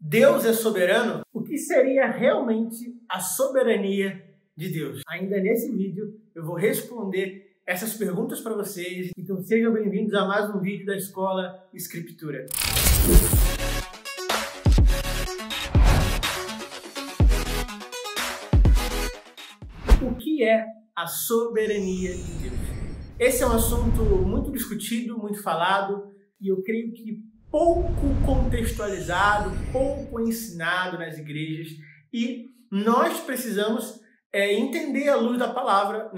Deus é soberano? O que seria realmente a soberania de Deus? Ainda nesse vídeo eu vou responder essas perguntas para vocês. Então sejam bem-vindos a mais um vídeo da Escola Escritura. O que é a soberania de Deus? Esse é um assunto muito discutido, muito falado, e eu creio que pouco contextualizado, pouco ensinado nas igrejas, e nós precisamos entender à luz da palavra,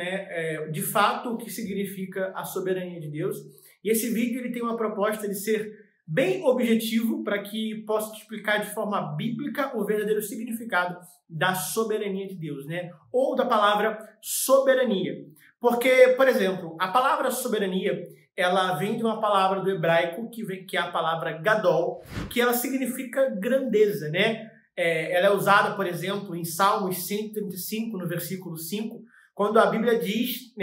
de fato, o que significa a soberania de Deus. E esse vídeo ele tem uma proposta de ser bem objetivo para que possa te explicar de forma bíblica o verdadeiro significado da soberania de Deus, ou da palavra soberania. Porque, por exemplo, a palavra soberania, ela vem de uma palavra do hebraico, que é a palavra gadol, que ela significa grandeza, Ela é usada, por exemplo, em Salmos 135, no versículo 5, quando a Bíblia diz,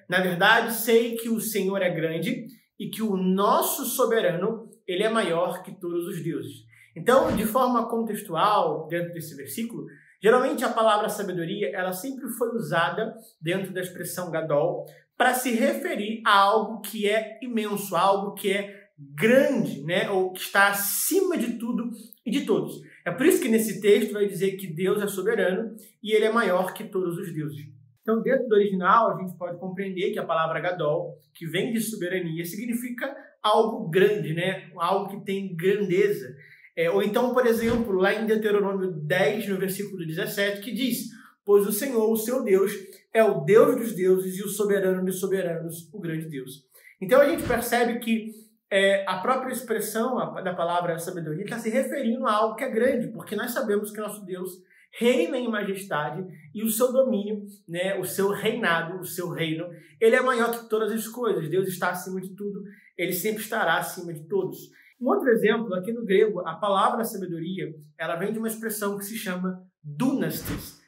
na verdade, sei que o Senhor é grande e que o nosso soberano, ele é maior que todos os deuses. Então, de forma contextual, dentro desse versículo, geralmente a palavra sabedoria, ela sempre foi usada dentro da expressão gadol para se referir a algo que é imenso, algo que é grande, ou que está acima de tudo e de todos. É por isso que nesse texto vai dizer que Deus é soberano e ele é maior que todos os deuses. Então, dentro do original, a gente pode compreender que a palavra gadol, que vem de soberania, significa algo grande, algo que tem grandeza. Ou então, por exemplo, lá em Deuteronômio 10, no versículo 17, que diz: pois o Senhor, o seu Deus, é o Deus dos deuses e o soberano dos soberanos, o grande Deus. Então a gente percebe que a própria expressão da palavra sabedoria está se referindo a algo que é grande, porque nós sabemos que nosso Deus reina em majestade e o seu domínio, o seu reinado, o seu reino, ele é maior que todas as coisas. Deus está acima de tudo, ele sempre estará acima de todos. Um outro exemplo, aqui no grego, a palavra sabedoria, ela vem de uma expressão que se chama dunastes,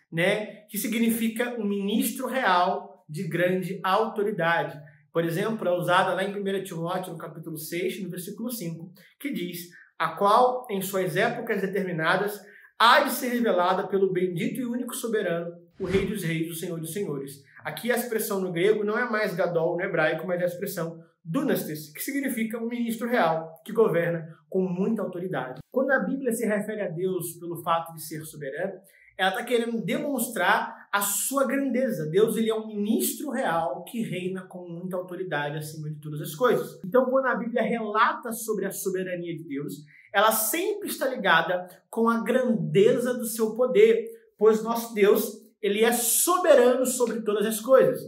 que significa um ministro real de grande autoridade. Por exemplo, é usada lá em 1 Timóteo, no capítulo 6, no versículo 5, que diz: a qual, em suas épocas determinadas, há de ser revelada pelo bendito e único soberano, o Rei dos Reis, o Senhor dos Senhores. Aqui a expressão no grego não é mais gadol no hebraico, mas é a expressão dunastes, que significa um ministro real que governa com muita autoridade. Quando a Bíblia se refere a Deus pelo fato de ser soberano, ela está querendo demonstrar a sua grandeza. Deus, ele é um ministro real que reina com muita autoridade acima de todas as coisas. Então, quando a Bíblia relata sobre a soberania de Deus, ela sempre está ligada com a grandeza do seu poder, pois nosso Deus, ele é soberano sobre todas as coisas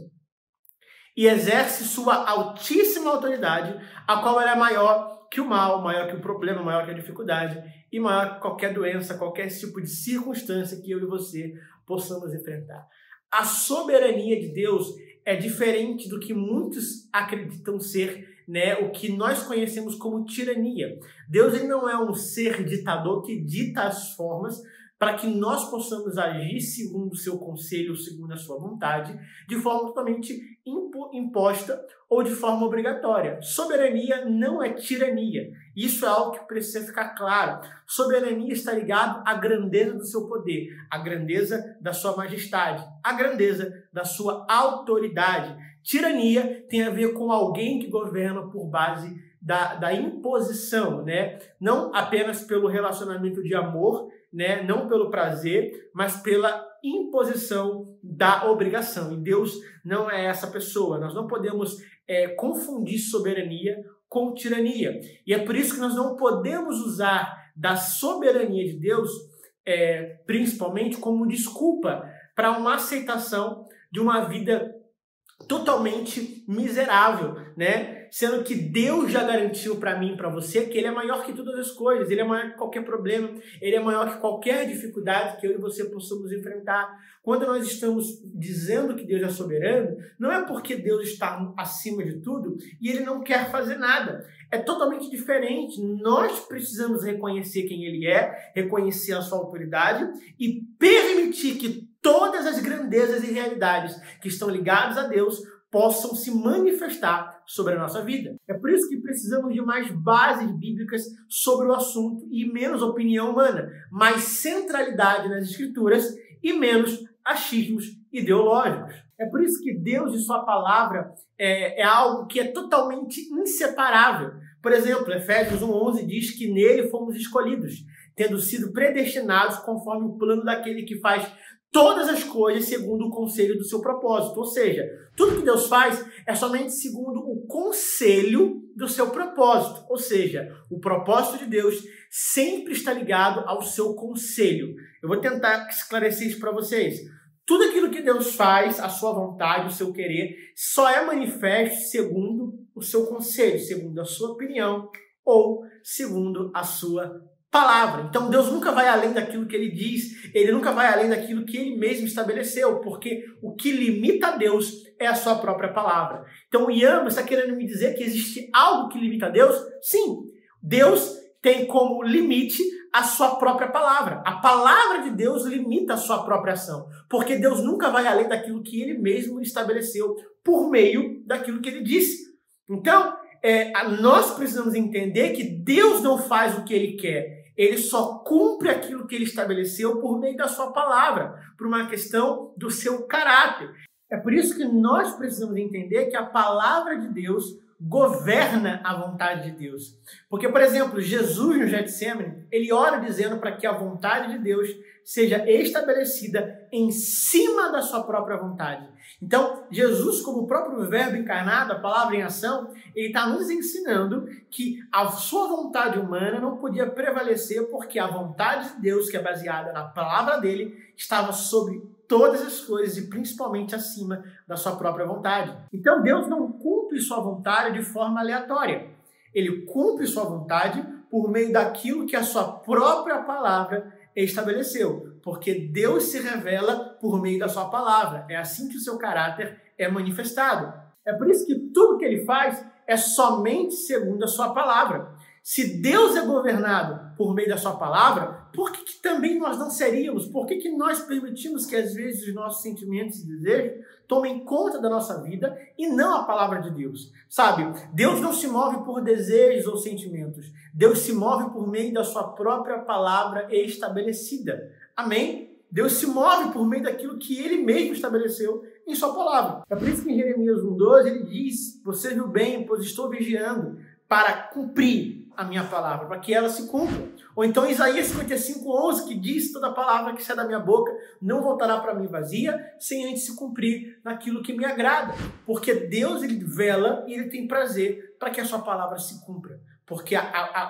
e exerce sua altíssima autoridade, a qual ela é maior que o mal, maior que o problema, maior que a dificuldade e maior que qualquer doença, qualquer tipo de circunstância que eu e você possamos enfrentar. A soberania de Deus é diferente do que muitos acreditam ser, o que nós conhecemos como tirania. Deus, ele não é um ser ditador que dita as formas para que nós possamos agir segundo o seu conselho, segundo a sua vontade, de forma totalmente imposta ou de forma obrigatória. Soberania não é tirania. Isso é algo que precisa ficar claro. Soberania está ligado à grandeza do seu poder, à grandeza da sua majestade, à grandeza da sua autoridade. Tirania tem a ver com alguém que governa por base da imposição, não apenas pelo relacionamento de amor, não pelo prazer, mas pela imposição da obrigação. E Deus não é essa pessoa. Nós não podemos confundir soberania com tirania. E é por isso que nós não podemos usar da soberania de Deus, principalmente, como desculpa para uma aceitação de uma vida totalmente miserável, Sendo que Deus já garantiu para mim e para você que ele é maior que todas as coisas, ele é maior que qualquer problema, ele é maior que qualquer dificuldade que eu e você possamos enfrentar. Quando nós estamos dizendo que Deus é soberano, não é porque Deus está acima de tudo e ele não quer fazer nada. É totalmente diferente. Nós precisamos reconhecer quem ele é, reconhecer a sua autoridade e permitir que todas as grandezas e realidades que estão ligadas a Deus possam se manifestar sobre a nossa vida. É por isso que precisamos de mais bases bíblicas sobre o assunto e menos opinião humana, mais centralidade nas Escrituras e menos achismos ideológicos. É por isso que Deus e sua palavra é algo que é totalmente inseparável. Por exemplo, Efésios 1:11 diz que nele fomos escolhidos, tendo sido predestinados conforme o plano daquele que faz todas as coisas segundo o conselho do seu propósito. Ou seja, tudo que Deus faz é somente segundo o conselho do seu propósito. Ou seja, o propósito de Deus sempre está ligado ao seu conselho. Eu vou tentar esclarecer isso para vocês. Tudo aquilo que Deus faz, a sua vontade, o seu querer, só é manifesto segundo o seu conselho, segundo a sua opinião ou segundo a sua palavra. Então Deus nunca vai além daquilo que ele diz, ele nunca vai além daquilo que ele mesmo estabeleceu, porque o que limita a Deus é a sua própria palavra. Então o Ian está querendo me dizer que existe algo que limita a Deus? Sim, Deus tem como limite a sua própria palavra. A palavra de Deus limita a sua própria ação, porque Deus nunca vai além daquilo que ele mesmo estabeleceu por meio daquilo que ele disse. Então, nós precisamos entender que Deus não faz o que ele quer, ele só cumpre aquilo que ele estabeleceu por meio da sua palavra, por uma questão do seu caráter. É por isso que nós precisamos entender que a palavra de Deus governa a vontade de Deus. Porque, por exemplo, Jesus no Getsemane, ele ora dizendo para que a vontade de Deus seja estabelecida em cima da sua própria vontade. Então, Jesus, como o próprio verbo encarnado, a palavra em ação, ele está nos ensinando que a sua vontade humana não podia prevalecer porque a vontade de Deus, que é baseada na palavra dele, estava sobre todas as coisas e principalmente acima da sua própria vontade. Então, Deus não cumpre sua vontade de forma aleatória. Ele cumpre sua vontade por meio daquilo que a sua própria palavra estabeleceu, porque Deus se revela por meio da sua palavra. É assim que o seu caráter é manifestado. É por isso que tudo que ele faz é somente segundo a sua palavra. Se Deus é governado por meio da sua palavra, por que também nós não seríamos? Por que nós permitimos que às vezes os nossos sentimentos e desejos tomem conta da nossa vida e não a palavra de Deus? Sabe, Deus não se move por desejos ou sentimentos. Deus se move por meio da sua própria palavra estabelecida. Amém? Deus se move por meio daquilo que ele mesmo estabeleceu em sua palavra. É por isso que em Jeremias 1:12 ele diz: você viu bem, pois estou vigiando para cumprir a minha palavra, para que ela se cumpra. Ou então Isaías 55:11, que diz: toda palavra que sai da minha boca não voltará para mim vazia, sem antes se cumprir naquilo que me agrada. Porque Deus, ele vela e ele tem prazer para que a sua palavra se cumpra. Porque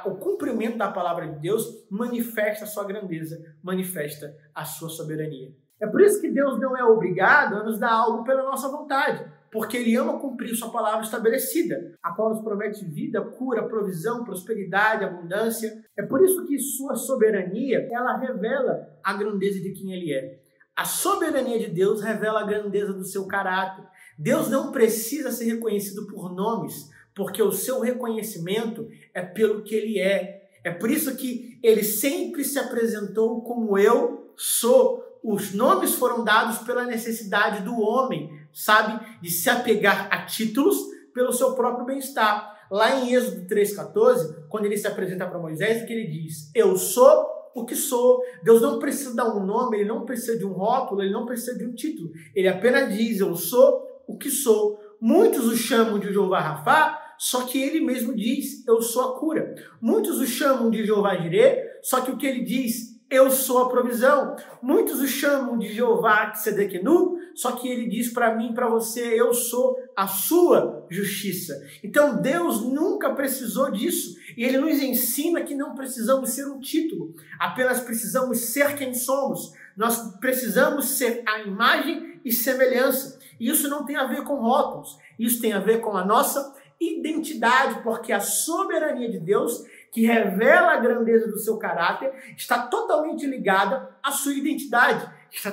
o cumprimento da palavra de Deus manifesta a sua grandeza, manifesta a sua soberania. É por isso que Deus não é obrigado a nos dar algo pela nossa vontade, porque ele ama cumprir sua palavra estabelecida, a qual nos promete vida, cura, provisão, prosperidade, abundância. É por isso que sua soberania, ela revela a grandeza de quem ele é. A soberania de Deus revela a grandeza do seu caráter. Deus não precisa ser reconhecido por nomes, porque o seu reconhecimento é pelo que ele é. É por isso que ele sempre se apresentou como eu sou. Os nomes foram dados pela necessidade do homem, sabe, de se apegar a títulos pelo seu próprio bem-estar. Lá em Êxodo 3:14, quando ele se apresenta para Moisés, o que ele diz? Eu sou o que sou. Deus não precisa dar um nome, ele não precisa de um rótulo, ele não precisa de um título. Ele apenas diz: eu sou o que sou. Muitos o chamam de Jeová Rafá, só que ele mesmo diz: eu sou a cura. Muitos o chamam de Jeová Jirê, só que o que ele diz: eu sou a provisão. Muitos o chamam de Jeová Tsedequenu, só que ele diz para mim e para você: eu sou a sua justiça. Então Deus nunca precisou disso. E ele nos ensina que não precisamos ser um título, apenas precisamos ser quem somos. Nós precisamos ser a imagem e semelhança. E isso não tem a ver com rótulos, isso tem a ver com a nossa identidade, porque a soberania de Deus, que revela a grandeza do seu caráter, está totalmente ligada à sua identidade, está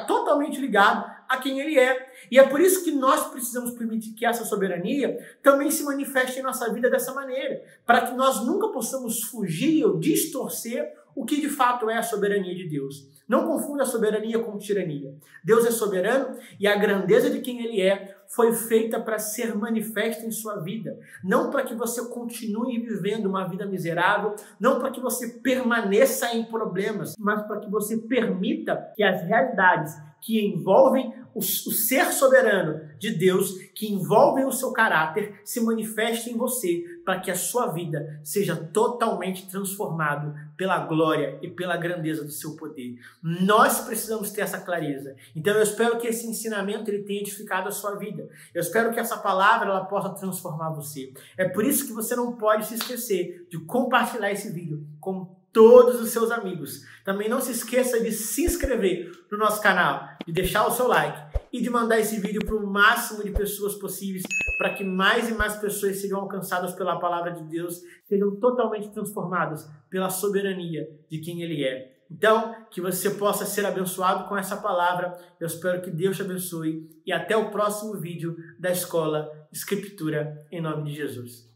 totalmente ligado a quem ele é. E é por isso que nós precisamos permitir que essa soberania também se manifeste em nossa vida dessa maneira, para que nós nunca possamos fugir ou distorcer o que de fato é a soberania de Deus. Não confunda a soberania com tirania. Deus é soberano e a grandeza de quem ele é foi feita para ser manifesta em sua vida. Não para que você continue vivendo uma vida miserável, não para que você permaneça em problemas, mas para que você permita que as realidades que envolvem o ser soberano de Deus, que envolvem o seu caráter, se manifestem em você, para que a sua vida seja totalmente transformada pela glória e pela grandeza do seu poder. Nós precisamos ter essa clareza. Então eu espero que esse ensinamento ele tenha edificado a sua vida. Eu espero que essa palavra ela possa transformar você. É por isso que você não pode se esquecer de compartilhar esse vídeo com todos os seus amigos. Também não se esqueça de se inscrever no nosso canal, de deixar o seu like e de mandar esse vídeo para o máximo de pessoas possíveis, para que mais e mais pessoas sejam alcançadas pela palavra de Deus, sejam totalmente transformadas pela soberania de quem Ele é. Então, que você possa ser abençoado com essa palavra. Eu espero que Deus te abençoe e até o próximo vídeo da Escola Escritura, em nome de Jesus.